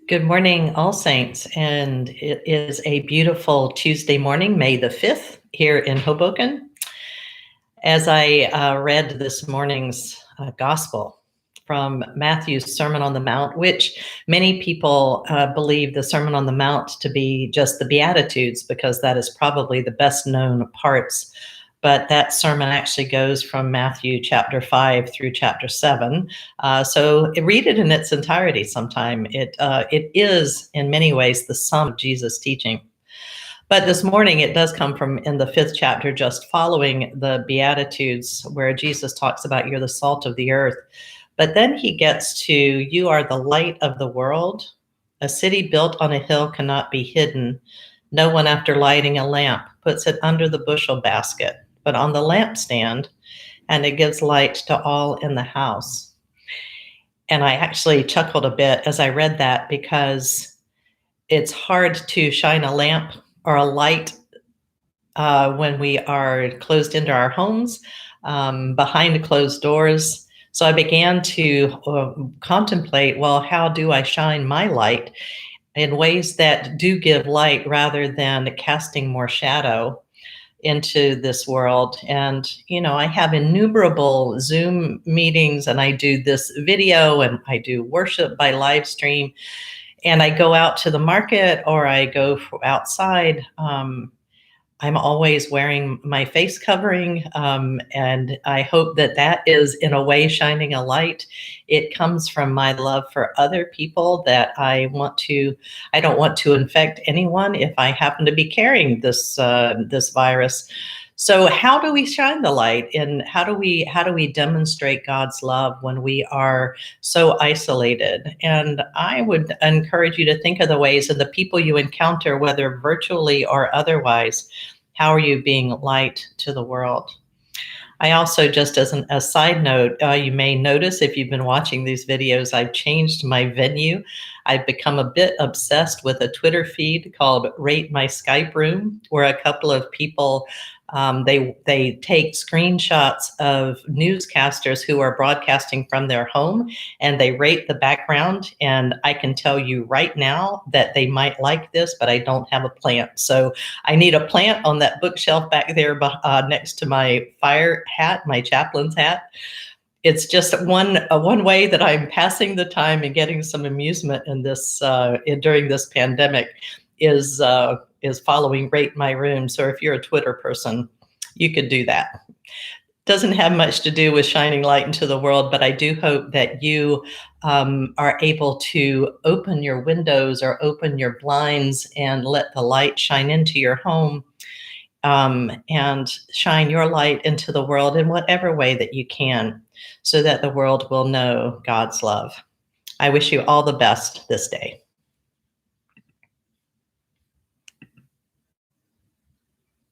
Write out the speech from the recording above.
Good morning, All Saints, and it is a beautiful Tuesday morning, May the 5th, here in Hoboken. As I read this morning's gospel from Matthew's Sermon on the Mount, which many people believe the Sermon on the Mount to be just the Beatitudes, because that is probably the best known parts. But that sermon actually goes from Matthew chapter 5 through chapter 7. So read it in its entirety sometime. It is, in many ways, the sum of Jesus' teaching. But this morning, it does come from in the 5th chapter, just following the Beatitudes, where Jesus talks about you're the salt of the earth. But then he gets to, you are the light of the world. A city built on a hill cannot be hidden. No one, after lighting a lamp, puts it under the bushel basket, but on the lampstand, and it gives light to all in the house. And I actually chuckled a bit as I read that, because it's hard to shine a lamp or a light when we are closed into our homes, behind closed doors. So I began to contemplate, well, how do I shine my light in ways that do give light rather than casting more shadow into this world? And, I have innumerable Zoom meetings, and I do this video, and I do worship by live stream, and I go out to the market or I go outside. I'm always wearing my face covering, and I hope that that is, in a way, shining a light. It comes from my love for other people, that I don't want to infect anyone if I happen to be carrying this virus. So how do we shine the light, and how do we demonstrate God's love when we are so isolated? And I would encourage you to think of the ways, and the people you encounter, whether virtually or otherwise, how are you being light to the world? I also, just as a side note, you may notice if you've been watching these videos, I've changed my venue. I've become a bit obsessed with a Twitter feed called Rate My Skype Room, where a couple of people, they take screenshots of newscasters who are broadcasting from their home, and they rate the background. And I can tell you right now that they might like this, but I don't have a plant. So I need a plant on that bookshelf back there next to my fire hat, my chaplain's hat. It's just one way that I'm passing the time and getting some amusement in this during this pandemic is following Rate My Room. So if you're a Twitter person, you could do that. Doesn't have much to do with shining light into the world, but I do hope that you are able to open your windows or open your blinds and let the light shine into your home, and shine your light into the world in whatever way that you can, so that the world will know God's love. I wish you all the best this day.